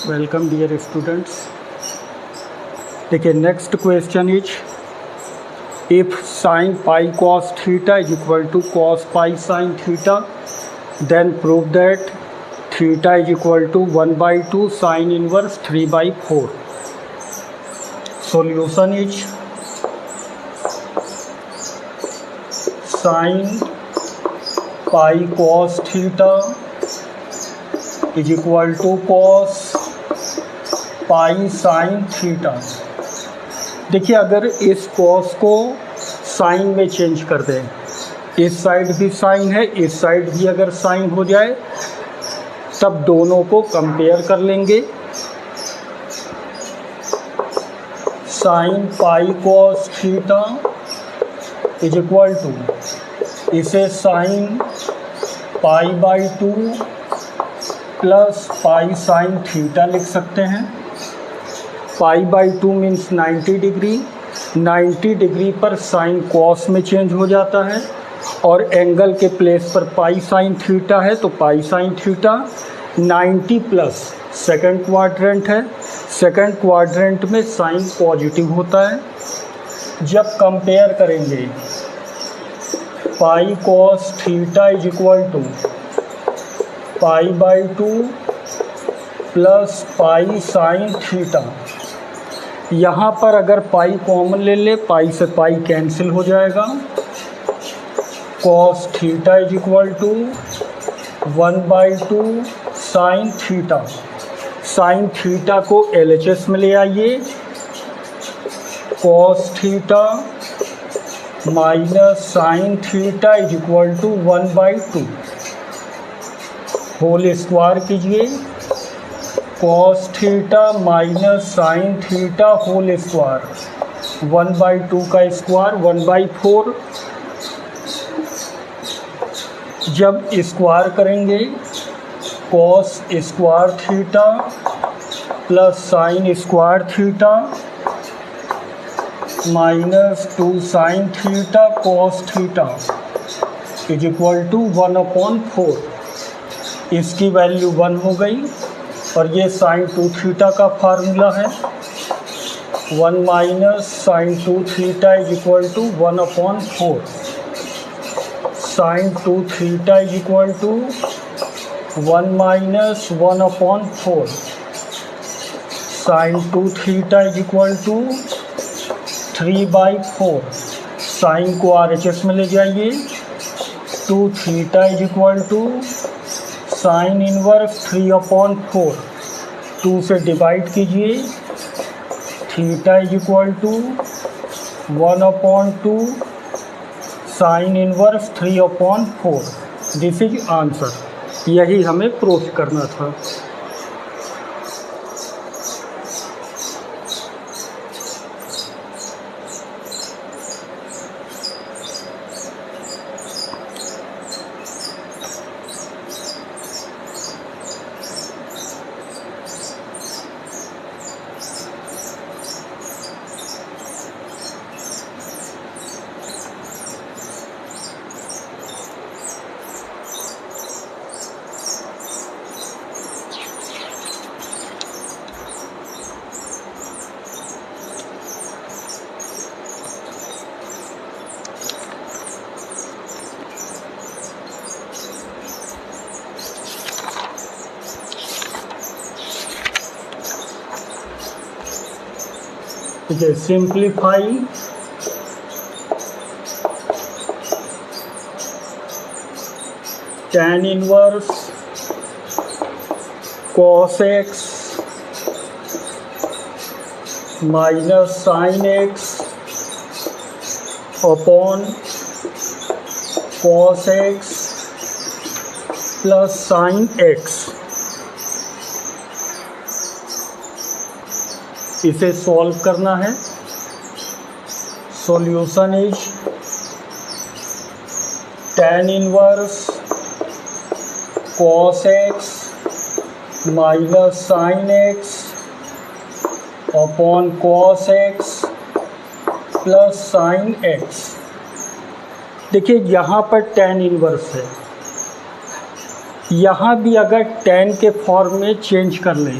Welcome dear students. देखिए next question is if sine pi cos theta is equal to cos pi sine theta then prove that theta is equal to 1/2 sine inverse 3/4। Solution is sine pi cos theta is equal to cos pi sine theta. देखिए अगर इस cos को sign में change कर दें, इस side भी sign है, इस साइड भी अगर साइन हो जाए तब दोनों को कंपेयर कर लेंगे। Sine pi cos theta is equal to, इसे sine π/2 plus pi sine theta लिख सकते हैं। π/2 मीन्स 90 डिग्री, 90 डिग्री पर साइन कॉस में चेंज हो जाता है और एंगल के प्लेस पर पाई साइन थीटा है तो pi sine theta 90 plus second quadrant है, सेकंड क्वाड्रेंट में साइन पॉजिटिव होता है। जब कंपेयर करेंगे pi cos theta is equal to π/2 plus pi sine theta. यहाँ पर अगर पाई कॉमन ले ले, पाई से पाई कैंसिल हो जाएगा। Cos theta is equal to 1/2 sine theta. Sine theta को LHS में ले आइए, cos theta minus sine theta is equal to 1/2 whole square कीजिए। Cos theta minus sine theta whole square, 1/2 का स्क्वायर 1/4। जब स्क्वायर करेंगे cos square theta plus sine square theta minus 2 sine theta cos theta is equal to 1/4। इसकी value 1 हो गई और ये sign 2 theta का फार्मूला है। 1 minus sine 2 theta is equal to 1/4। Sine 2 theta is equal to 1 minus 1/4। Sine 2 theta is equal to 3/4। Sine को RHS में ले जाइए। 2 theta is equal to sine inverse 3/4। 2 से डिवाइड कीजिए। Theta is equal to 1/2 sine inverse 3/4। This is answer. यही हमें proof करना था। ठीक है, simplify tan inverse cos x minus sine x upon cos x plus sine x। इसे solve करना है। Solution is tan inverse cos x minus sine x upon cos x plus sine x। देखिए यहाँ पर tan इनवर्स है, यहाँ भी अगर tan के फॉर्म में चेंज कर लें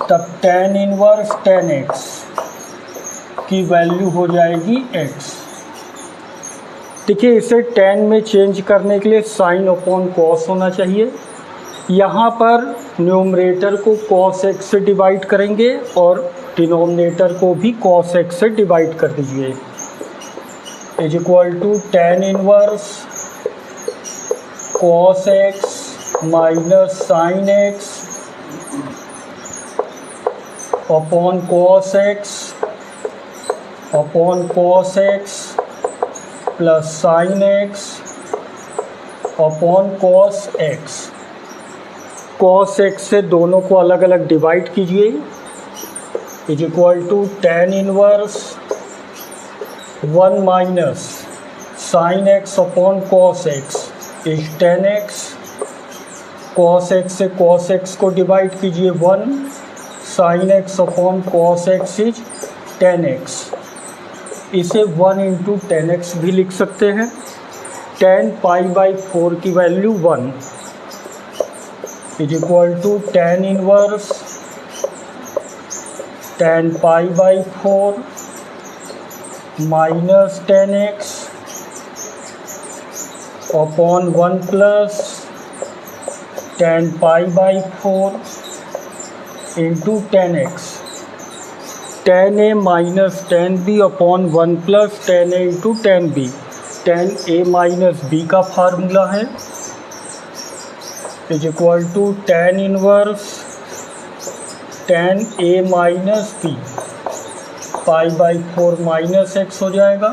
तब tan इनवर्स tan x की वैल्यू हो जाएगी x। देखिए इसे tan में चेंज करने के लिए साइन अपॉन कॉस होना चाहिए। यहाँ पर न्यूमरेटर को cos x से डिवाइड करेंगे और डिनोमिनेटर को भी cos x से डिवाइड कर दीजिए। Is equal to tan inverse cos x minus sine x upon cos x plus sine x upon cos x। cos x से दोनों को अलग अलग डिवाइड कीजिए। Is equal to tan inverse 1 minus sine x upon cos x is tan x। cos x से cos x को divide कीजिए 1, sine x upon cos x is tan x। इसे 1 इंटू tan x भी लिख सकते हैं। tan π/4 की value 1 is equal to tan inverse tan π/4 minus tan x upon 1 plus tan π/4 into tan x। tan a minus tan b upon 1 plus tan a into tan b। tan a minus b का formula है is equal to tan inverse tan a minus b π/4 minus x हो जाएगा।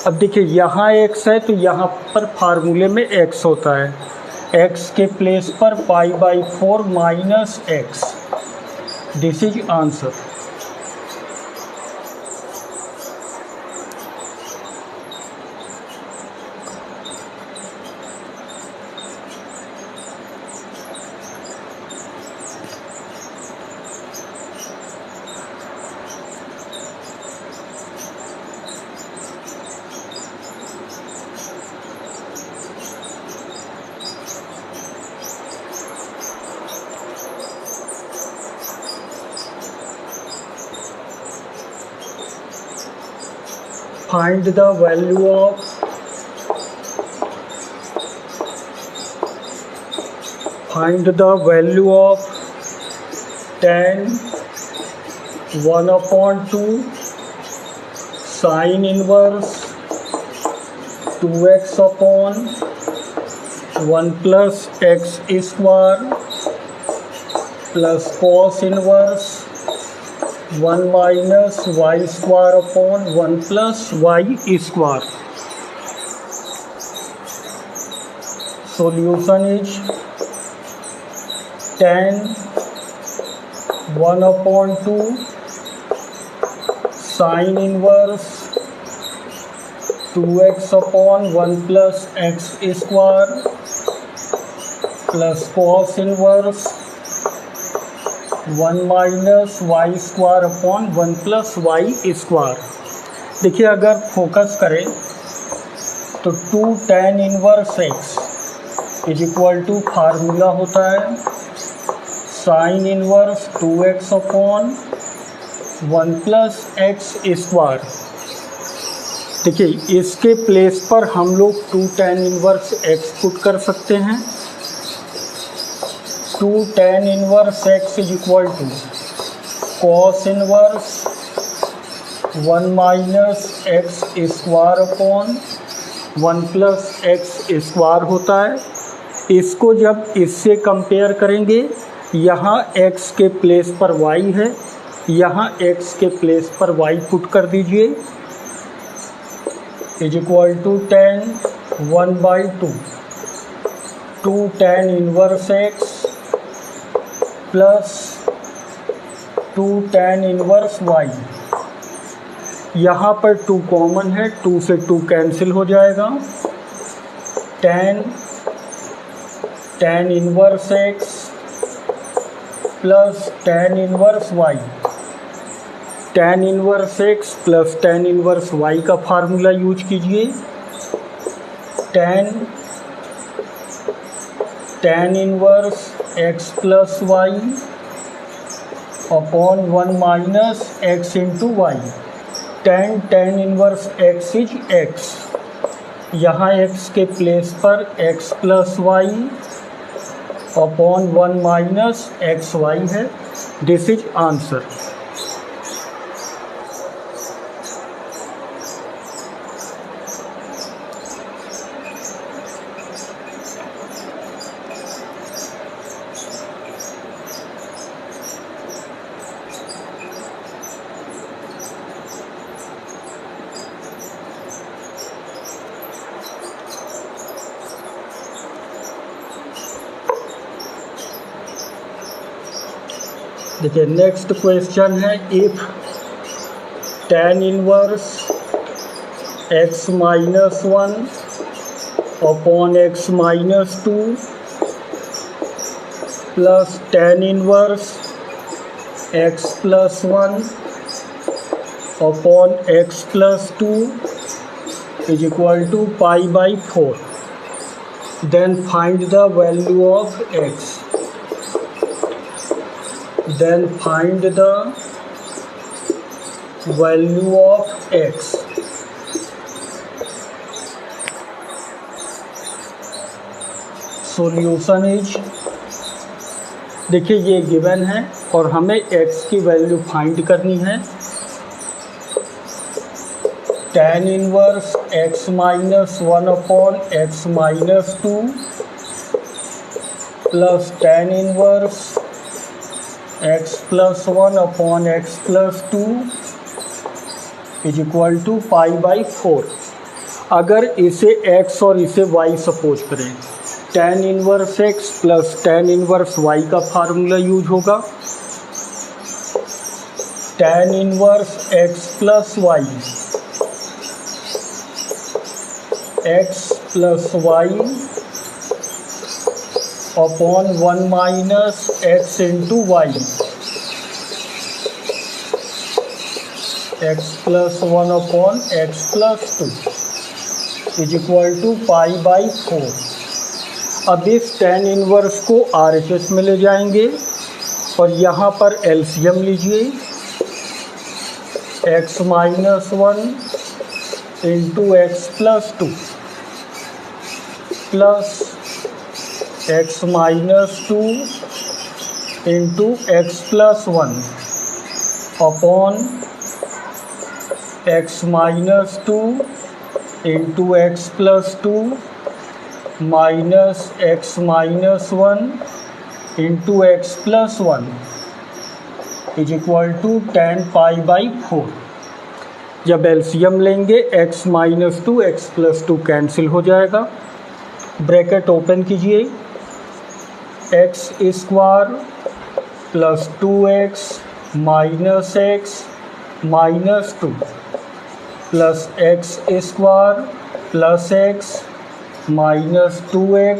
अब देखिए यहाँ x है तो यहाँ पर फार्मूले में x होता है, x के प्लेस पर π/4 minus x। This is answer. Find the value of tan 1/2 sin inverse 2x upon 1 plus x square plus cos inverse 1 minus y square upon 1 plus y square. Solution is tan 1/2 sin inverse 2x upon 1 plus x square plus cos inverse 1 minus Y square upon 1 plus Y square. देखिए अगर focus करें तो 2 tan inverse x is equal to formula होता है sine inverse 2x upon 1 plus x square. देखिए इसके place पर हम लोग 2 tan इनवर्स x पुट कर सकते हैं। 2 tan inverse x is equal to cos inverse 1 minus x square upon 1 plus x square होता है। इसको जब इससे कंपेयर करेंगे, यहाँ x के प्लेस पर y है, यहाँ x के प्लेस पर y पुट कर दीजिए is equal to tan 1/2 2 tan inverse x plus 2 tan inverse y। यहाँ पर 2 कॉमन है, 2 से 2 कैंसिल हो जाएगा। tan inverse x plus tan inverse y। tan inverse x plus tan inverse y का फार्मूला यूज कीजिए। tan inverse x plus y upon 1 minus x into y. tan inverse x is x, यहाँ x के place पर x plus y upon 1 minus x y है। This is answer. देखिए next question है, if tan inverse x minus 1 upon x minus 2 plus tan inverse x plus 1 upon x plus 2 is equal to pi by 4, then find the value of x। Then find the value of x। Solution is, देखिए ये given है और हमें x की value find करनी है। tan inverse x minus 1 upon x minus 2 plus tan inverse x plus 1 upon x plus 2 is equal to pi by 4। अगर इसे x और इसे y सपोज करें, tan inverse x plus tan inverse y का formula use होगा। tan inverse x plus y, x plus y upon 1 minus x into Y, X plus 1 upon X plus 2 is equal to pi by 4। अब इस tan inverse को RHS में ले जाएंगे और यहाँ पर एलसीएम लीजिए। x minus 1 into x plus 2 plus x minus 2 into x plus 1 upon x minus 2 into x plus 2 minus x minus 1 into x plus 1 is equal to tan pi by 4। जब LCM लेंगे x minus 2 x plus 2 cancel हो जाएगा। Bracket open कीजिए, x square plus 2x minus x minus 2 plus x square plus x minus 2x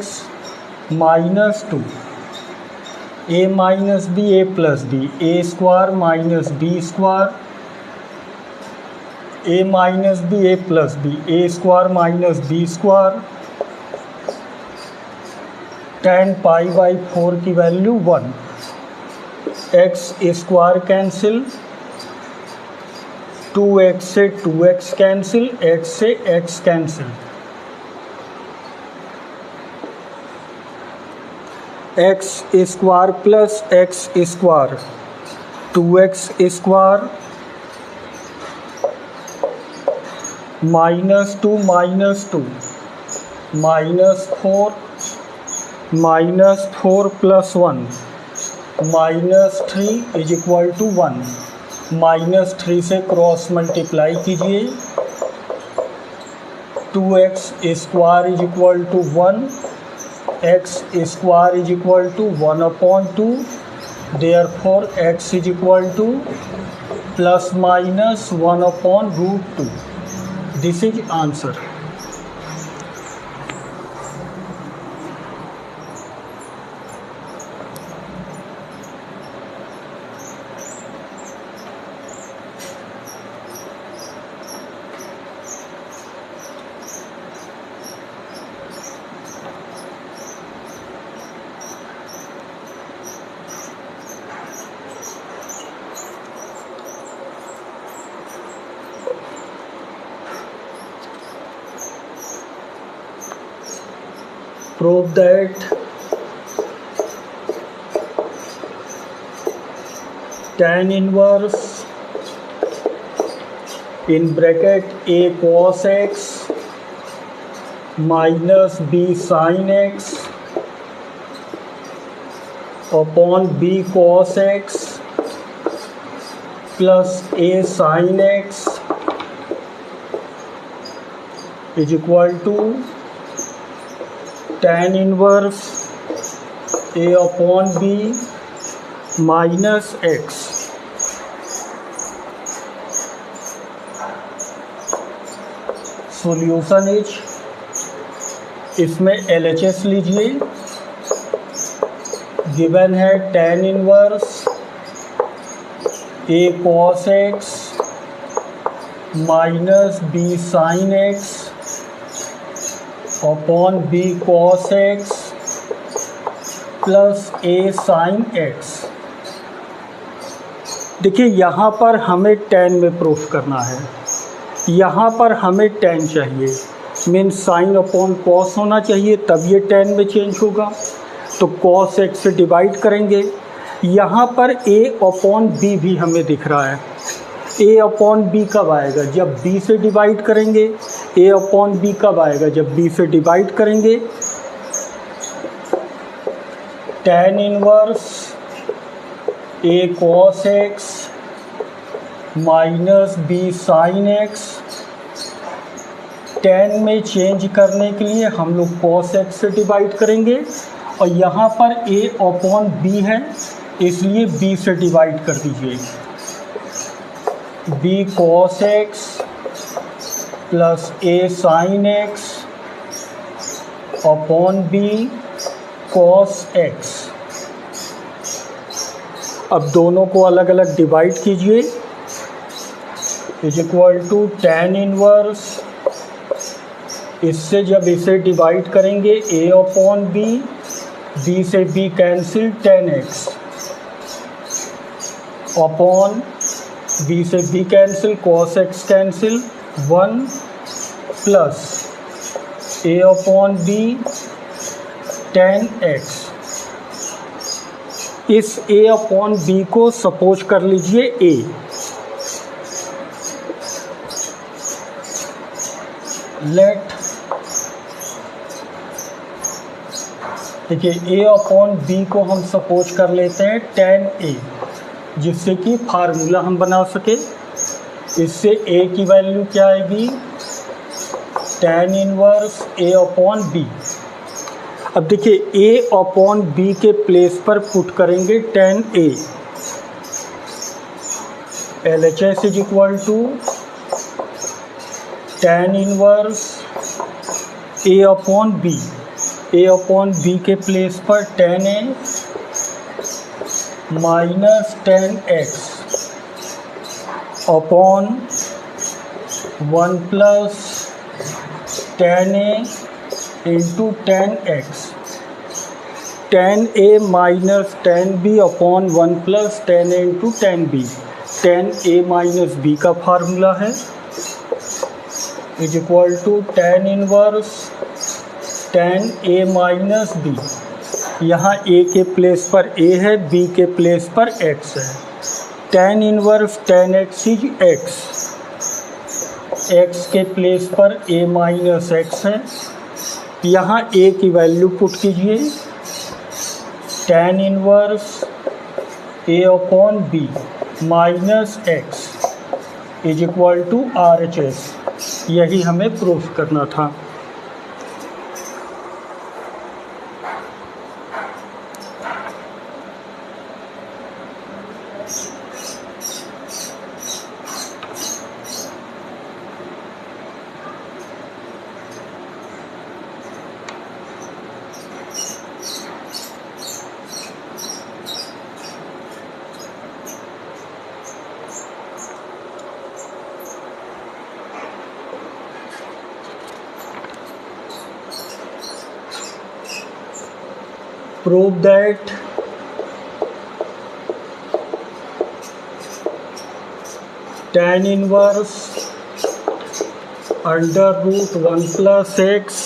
minus 2, a minus b a plus b, a square minus b square, a minus b a plus b, a square minus b square, tan pi by 4 की value 1, x square cancel, 2x से 2x cancel, x से x cancel, x square plus x square 2x square minus 2 minus 4 plus 1 minus 3 is equal to 1। Minus 3 से cross multiply कीजिए, 2x square is equal to 1, x square is equal to 1 upon 2, therefore x is equal to plus minus 1 upon root 2। This is answer. prove that tan inverse in bracket a cos x minus b sin x upon b cos x plus a sin x is equal to tan inverse a upon b minus x. Solution is, इसमें LHS लीजिए, given है tan inverse a cos x minus b sin x upon b cos x plus a sin x। देखिए यहाँ पर हमें tan में proof करना है, यहाँ पर हमें tan चाहिए, मीन्स साइन अपॉन कॉस होना चाहिए, तब ये tan में चेंज होगा। तो cos x से डिवाइड करेंगे। यहाँ पर a अपॉन b भी हमें दिख रहा है। a अपॉन b कब आएगा? जब b से डिवाइड करेंगे। a अपॉन b कब आएगा? जब b से डिवाइड करेंगे। tan inverse a cos x minus b sin x, tan में चेंज करने के लिए हम लोग cos x से डिवाइड करेंगे, और यहाँ पर a अपॉन b है इसलिए b से डिवाइड कर दीजिए। b cos x plus a sin x upon b cos x। अब दोनों को अलग अलग डिवाइड कीजिए, is equal to tan inverse, इससे जब इसे डिवाइड करेंगे a अपॉन b, b से b cancel tan x upon b से b cancel cos x cancel 1 plus a upon b tan x। इस a अपॉन b को suppose कर लीजिए a, लेट, देखिए a अपॉन b को हम सपोज कर लेते हैं tan a, जिससे कि फार्मूला हम बना सके। इससे a की वैल्यू क्या आएगी? tan inverse a upon b। अब देखिए a अपॉन b के प्लेस पर पुट करेंगे tan a, LHS is equal to tan inverse a upon b, a upon b के प्लेस पर tan a minus tan x upon 1 plus tan a into tan x, tan a minus tan b upon 1 plus tan a into tan b। tan a minus b का formula है, is equal to tan inverse tan a minus b। यहाँ a के place पर a है, b के place पर x है। tan inverse tan x is x, x के प्लेस पर a माइनस x है। यहाँ a की वैल्यू पुट कीजिए, tan inverse a upon b minus x is equal to RHS। यही हमें प्रूफ करना था। Prove that tan inverse under root 1 plus x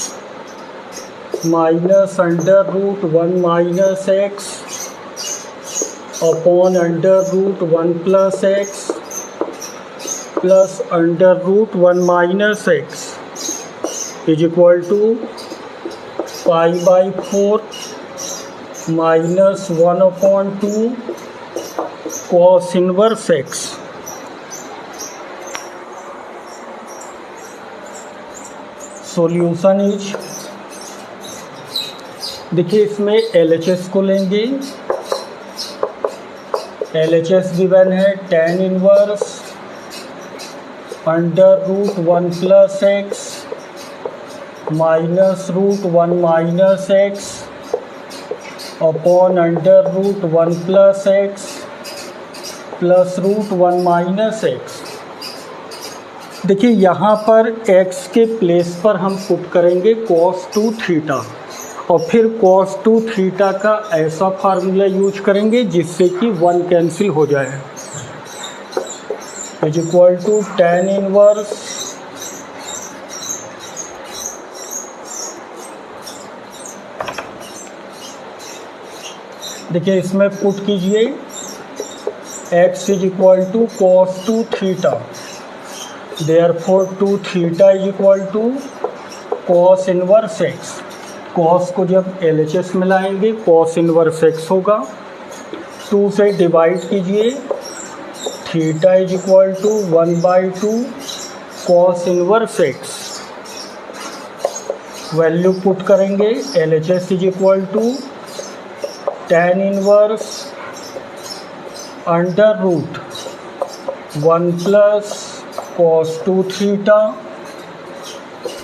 minus under root 1 minus x upon under root 1 plus x plus under root 1 minus x is equal to pi by 4 minus 1 upon 2 cos inverse x. Solution is, देखिए इसमें LHS को लेंगे। LHS given है tan inverse under root 1 plus x minus root 1 minus x upon under root 1 plus x plus root 1 minus x. देखिए यहाँ पर x के place पर हम पुट करेंगे cos 2 थीटा और फिर cos 2 थीटा का ऐसा फार्मूला यूज करेंगे जिससे कि 1 कैंसिल हो जाए, is equal to tan inverse देखिए इसमें पुट कीजिए x is equal to cos 2 theta, therefore 2 theta is equal to cos inverse x। cos को जब LHS में लाएंगे cos इनवर्स x होगा, 2 से डिवाइड कीजिए, theta is equal to 1/2 cos inverse x। Value put करेंगे, LHS is equal to tan inverse under root 1 plus cos 2 theta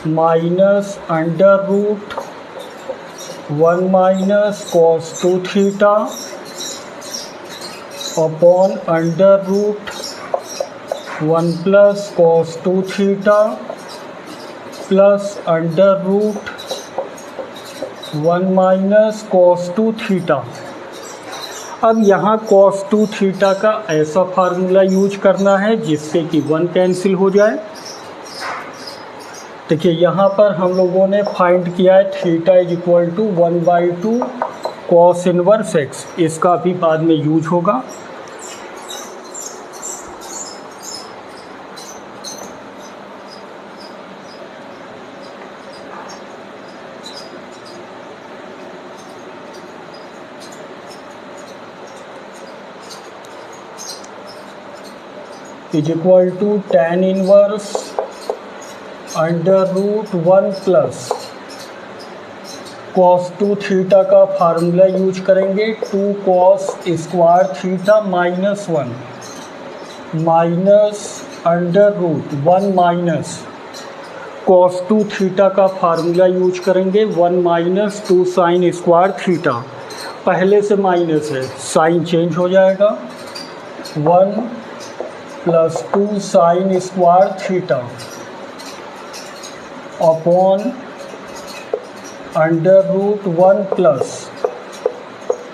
minus under root 1 minus cos 2 theta upon under root 1 plus cos 2 theta plus under root 1 minus cos 2 theta. अब यहाँ cos 2 theta का ऐसा formula use करना है जिससे कि 1 cancel हो जाए। देखिए यहाँ पर हम लोगों ने फाइंड किया है theta is equal to 1/2 cos inverse x, इसका भी बाद में यूज होगा। Is equal to tan inverse under root 1 plus cos 2 theta का फार्मूला यूज करेंगे 2 cos square theta minus 1 minus under root 1 minus cos 2 theta का फार्मूला यूज करेंगे 1 minus 2 sine square theta. पहले से माइनस है, साइन चेंज हो जाएगा, 1 plus 2 sine square theta upon under root 1 plus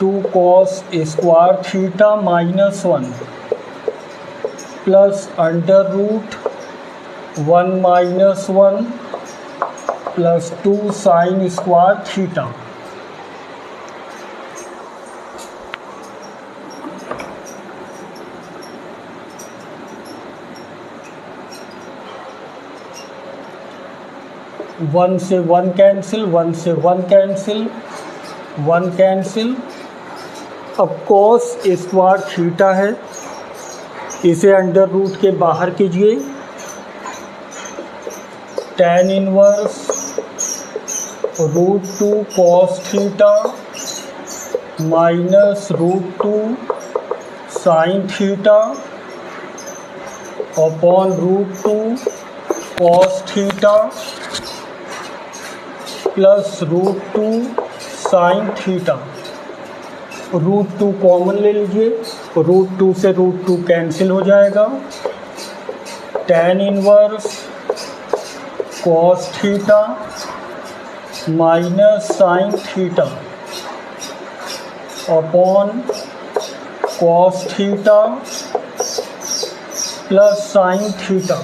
2 cos square theta minus 1 plus under root 1 minus 1 plus 2 sine square theta. One से 1 cancel, 1 से 1 cancel, 1 cancel. अब cos square theta है, इसे अंडर रूट के बाहर कीजिए, tan inverse root 2 cos theta minus root 2 sine theta upon root 2 cos theta plus root 2 sine theta. Root 2 common ले लीजिए, रूट 2 से रूट 2 कैंसिल हो जाएगा, tan inverse cos theta minus sine theta upon cos theta plus sine theta.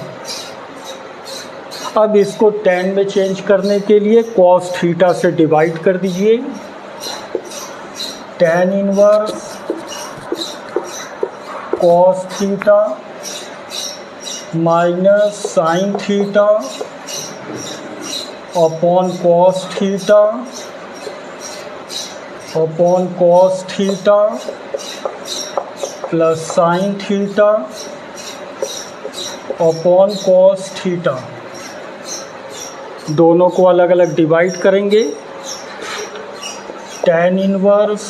अब इसको tan में change करने के लिए cos थीटा से डिवाइड कर दीजिए। tan inverse cos theta minus sine theta upon cos theta upon cos theta plus sign theta upon cos theta. दोनों को अलग अलग डिवाइड करेंगे। tan inverse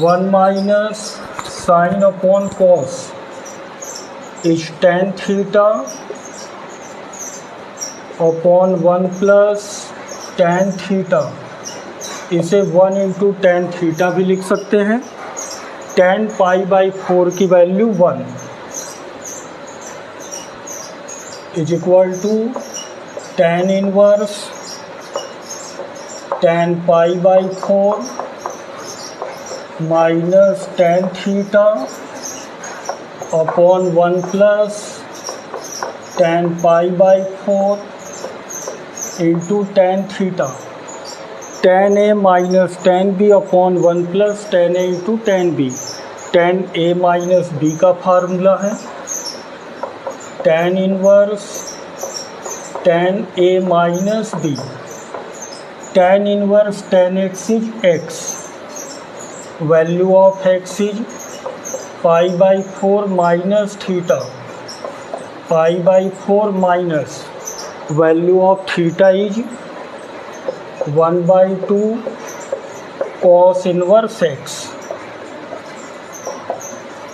1 minus sine upon cos is tan theta upon 1 plus tan theta. इसे 1 into tan theta भी लिख सकते हैं। tan पाई बाई 4 की value 1 is equal to tan inverse tan pi by 4 minus tan theta upon 1 plus tan pi by 4 into tan theta. tan a minus tan b upon 1 plus tan a into tan b। tan a minus b का formula है tan inverse tan a minus b। tan inverse tan x is x, value of x is pi by 4 minus theta, pi by 4 minus value of theta is 1/2 cos inverse x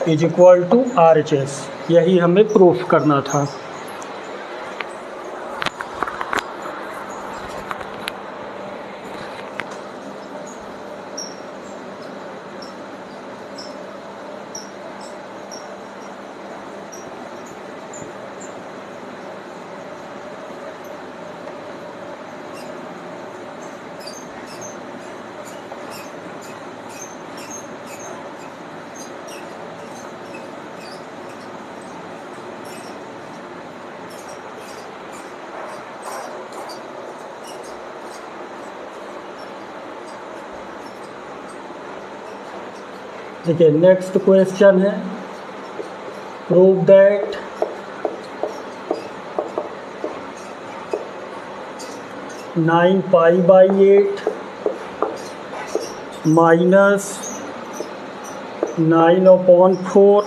is equal to RHS। यही हमें proof करना था। देखिए next question है, prove that nine pi by 8 minus 9 upon 4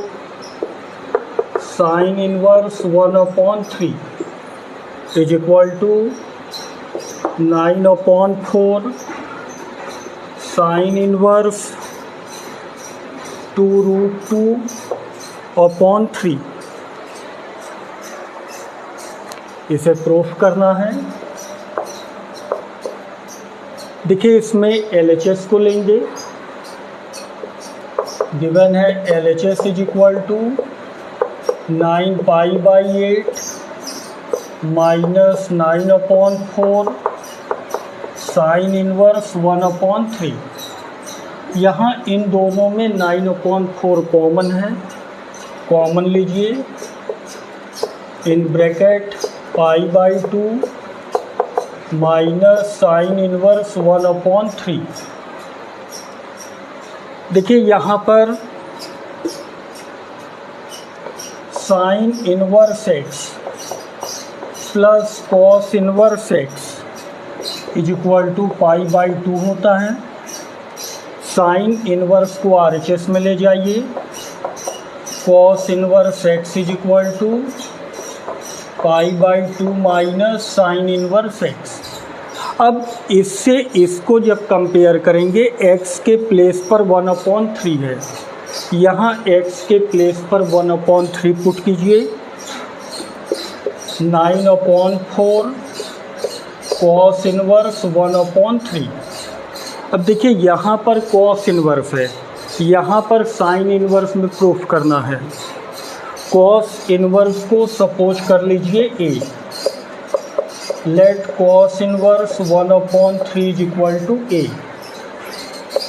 sine inverse 1 upon 3 is equal to 9 upon 4 sine inverse 2√2 upon 3। इसे proof करना है। देखिए इसमें LHS को लेंगे। गिवन है LHS is equal to 9 pi by 8 minus 9 upon 4 sine inverse 1 upon 3। यहाँ इन दोनों में 9 अपॉन 4 कॉमन है, कॉमन लीजिए। In bracket pi by 2 minus sine inverse 1 upon 3। देखिए यहाँ पर sine inverse x plus cos inverse x is equal to pi by 2 होता है। साइन इनवर्स को RHS में ले जाइए। Cos inverse x is equal to pi by 2 minus sine inverse x। अब इससे इसको जब कंपेयर करेंगे x के प्लेस पर 1/3 है, यहाँ x के प्लेस पर 1/3 पुट कीजिए। 9/4 कॉस इनवर्स 1/3। अब देखिए यहाँ पर कॉस इनवर्स है, यहाँ पर साइन इनवर्स में प्रूफ करना है। कॉस इनवर्स को सपोज कर लीजिए a। Let cos inverse 1/3 is equal to a।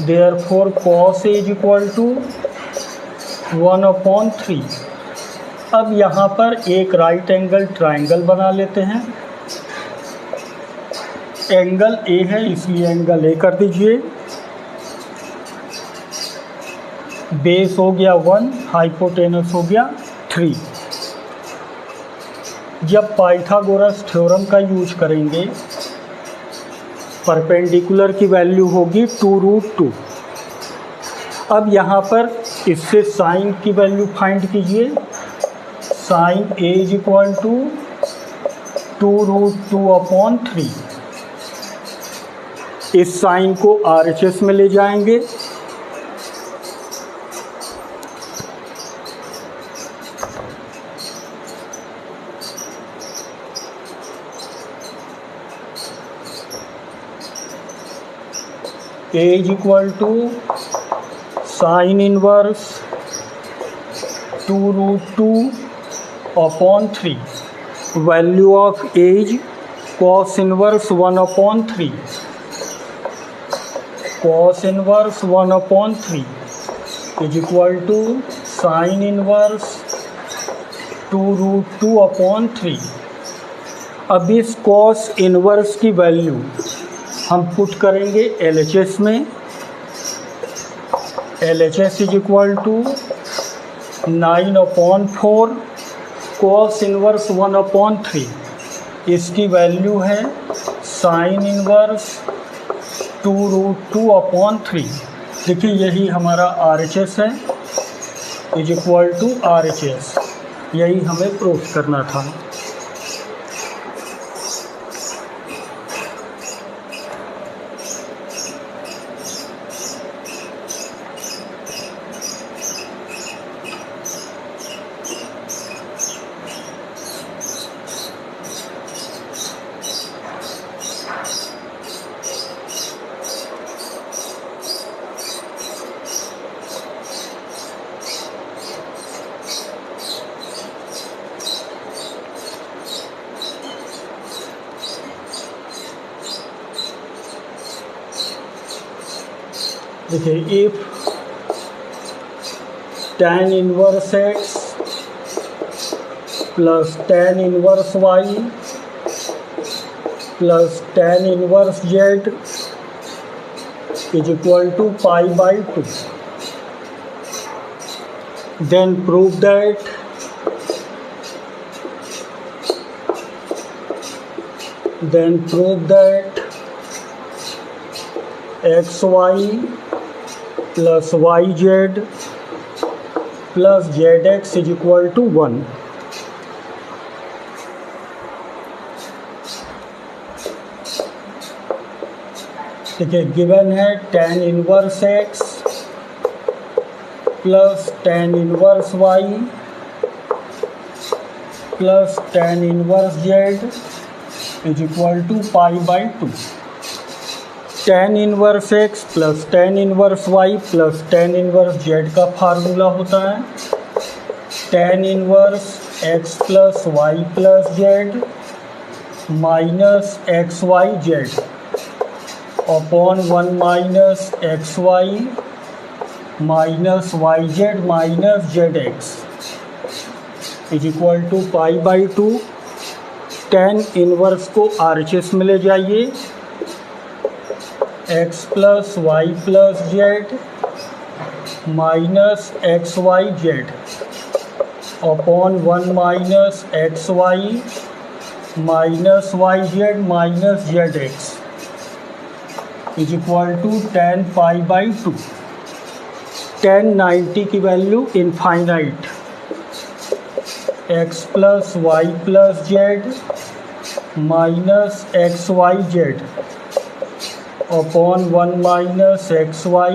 Therefore cos a is equal to 1/3। अब यहाँ पर एक राइट एंगल ट्राइंगल बना लेते हैं। एंगल ए है इसलिए एंगल ए कर दीजिए। बेस हो गया 1, हाइपोटेनस हो गया 3। जब पाइथागोरस थ्योरम का यूज करेंगे परपेंडिकुलर की वैल्यू होगी 2√2। अब यहाँ पर इससे साइन की वैल्यू फाइंड कीजिए। Sine a is equal to 2√2/3। इस साइन को RHS में ले जाएंगे। A is equal to sine inverse 2√2/3। Value of a's cos inverse 1/3। Cos inverse 1/3 is equal to sine inverse 2√2/3। अब इस कॉस इनवर्स की वैल्यू हम पुट करेंगे LHS में। LHS is equal to 9/4 cos inverse 1/3। इसकी वैल्यू है साइन इनवर्स 2√2/3। देखिए यही हमारा RHS है, इज इक्वल टू RHS। यही हमें प्रूफ करना था। देखिए if tan inverse x plus tan inverse y plus tan inverse z is equal to π/2, then prove that xy plus yz plus zx is equal to 1। देखिए given है tan inverse x plus tan inverse y plus tan inverse z is equal to π/2। tan inverse x plus tan inverse y plus tan inverse z का formula होता है tan inverse x plus y plus z minus XYZ upon 1 minus XY minus YZ minus ZX is equal to π/2। tan inverse को RHS में ले जाइए। x plus y plus z minus XYZ upon 1 minus XY minus YZ minus ZX is equal to tan π/2। tan 90 की value infinite. x plus y plus z minus XYZ upon 1 minus XY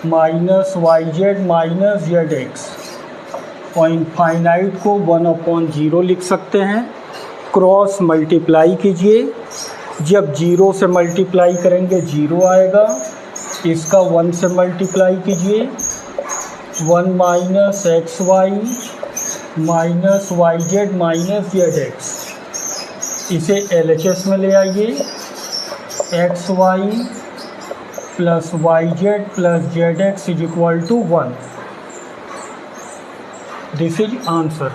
minus YZ minus ZX और infinite को 1/0 लिख सकते हैं। Cross multiply कीजिए, जब 0 से multiply करेंगे 0 आएगा, इसका 1 से मल्टीप्लाई कीजिए 1 minus XY minus YZ minus ZX। इसे LHS में ले आइए। XY plus YZ plus ZX is equal to 1। This is answer.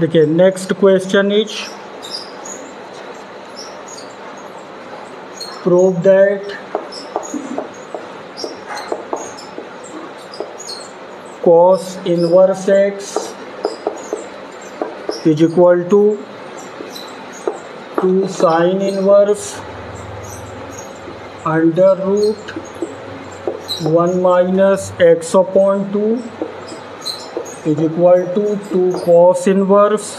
देखिए next question is prove that cos inverse x is equal to 2 sin inverse under root 1 minus x upon 2 is equal to 2 cos inverse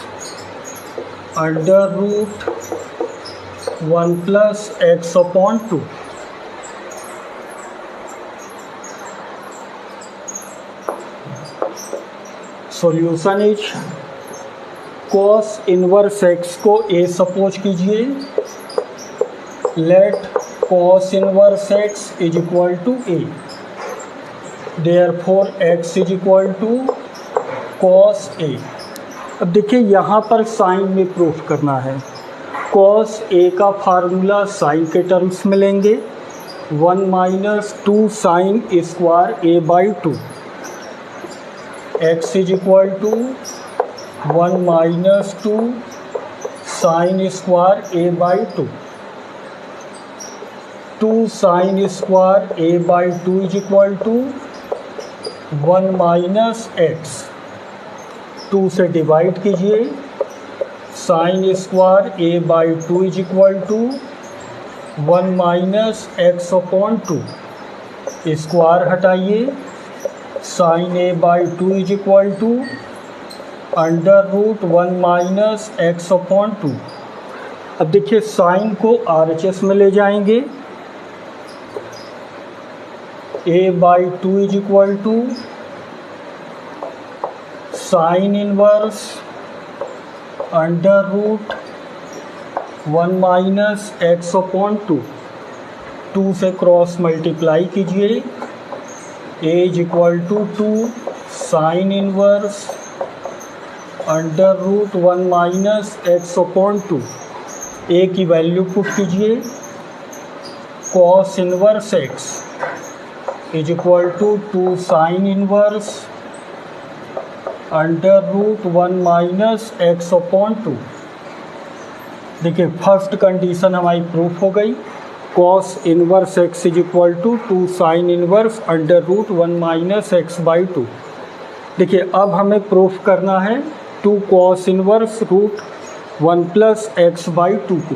under root 1 plus x upon 2। Solution is cos inverse x को a suppose कीजिए, let cos inverse x is equal to a, therefore x is equal to cos a। अब देखिए यहाँ पर sign में proof करना है। cos a का फार्मूला साइन के टर्म्स में लेंगे, 1 minus 2 sine square a by 2, x is equal to 1 minus 2 sine square a by 2, 2 sine square a by 2 is equal to 1 minus x, 2 से डिवाइड कीजिए, sine square a by 2 is equal to 1 minus x upon 2, square हटाइए, sine a by 2 is equal to under root 1 minus x upon 2। अब देखिए sign को RHS में ले जाएंगे, a by 2 is equal to sine inverse under root 1 minus x upon 2, 2 से cross multiply कीजिए, a is equal to 2 sine inverse under root 1 minus x upon 2, a की value put कीजिए, cos inverse x is equal to 2 sine inverse under root 1 minus x upon 2। देखिए first condition हमारी proof हो गई, cos inverse x is equal to 2 sine inverse under root 1 minus x by 2। देखिए अब हमें proof करना है 2 cos inverse root 1 plus x by 2 को।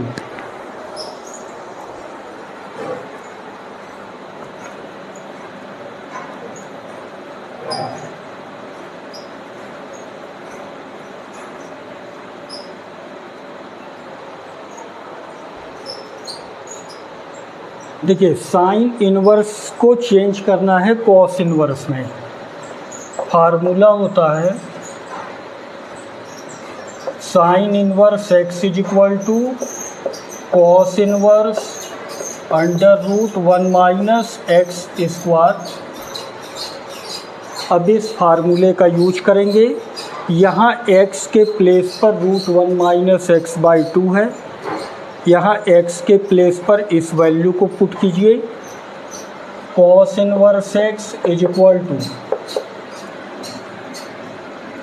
देखिए साइन इनवर्स को चेंज करना है कॉस इनवर्स में। फार्मूला होता है sine inverse x is equal to cos inverse under root 1 minus x square. अब इस फार्मूले का यूज करेंगे, यहाँ x के प्लेस पर रूट 1 माइनस एक्स बाई 2 है, यहाँ x के प्लेस पर इस वैल्यू को पुट कीजिए, cos inverse x is equal to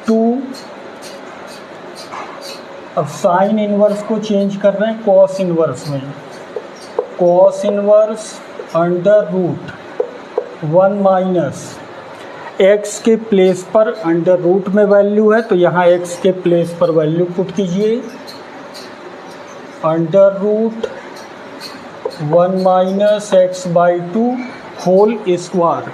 2। अब साइन इनवर्स को चेंज कर रहे हैं cos इनवर्स में, cos inverse under root 1 minus x के प्लेस पर अंडर रूट में वैल्यू है, तो यहाँ x के प्लेस पर वैल्यू पुट कीजिए, under root 1 minus x by 2 whole square.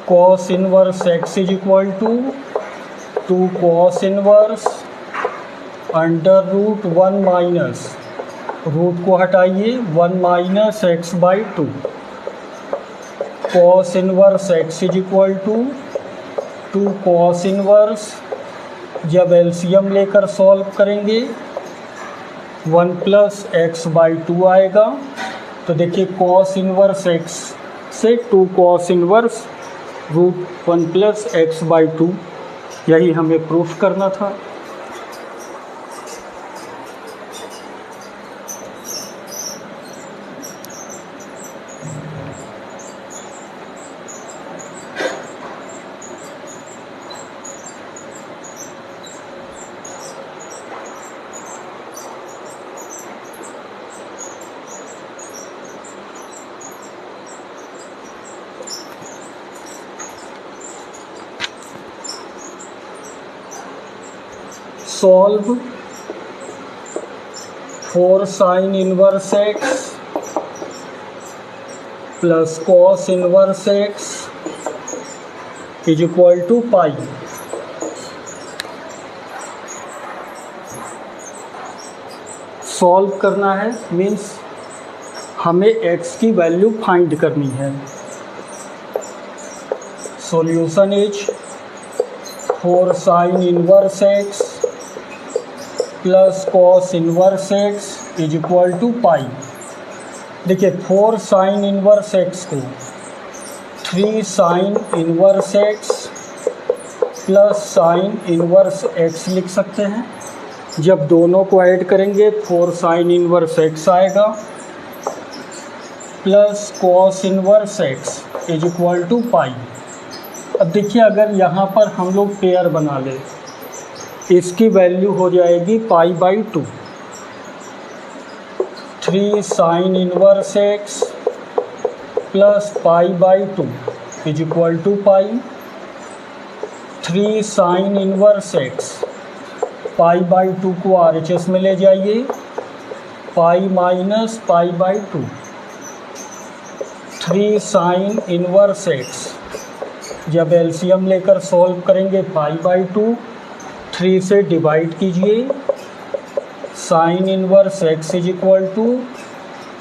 cos inverse x is equal to 2 cos inverse under root 1 minus, root को हटाइए, 1 minus x by 2 cos inverse x is equal to 2 cos inverse, जब LCM लेकर solve करेंगे 1 plus x by 2 आएगा। तो देखिए cos inverse x से 2 cos inverse root 1 plus x by 2, यही हमें प्रूफ करना था। Solve for sine inverse x plus cos inverse x is equal to pi. Solve करना है मीन्स हमें x की वैल्यू फाइंड करनी है। Solution is for sine inverse x plus cos inverse x is equal to pi. देखिए 4 sine inverse x को 3 sine inverse x plus sine inverse x लिख सकते हैं। जब दोनों को ऐड करेंगे 4 साइन इनवर्स एक्स आएगा plus cos inverse x is equal to pi. अब देखिए अगर यहाँ पर हम लोग पेयर बना लें, इसकी वैल्यू हो जाएगी pi by 2। 3 sine inverse x plus pi by 2 is equal to pi. 3 sine inverse x, pi by 2 को RHS में ले जाइए, pi minus pi by 2। 3 sine inverse x, जब एलसीएम लेकर सॉल्व करेंगे पाई बाई 2, 3 से डिवाइड कीजिए, sine inverse x is equal to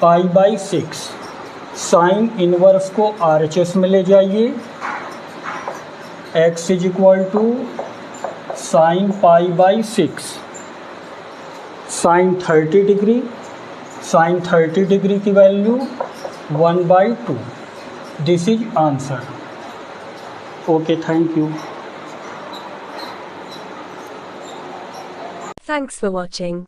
pi by 6। Sine inverse को RHS में ले जाइए, x is equal to sine pi by 6। Sine 30 degree, sine 30 degree की value 1/2। This is answer. Okay, thank you. Thanks for watching.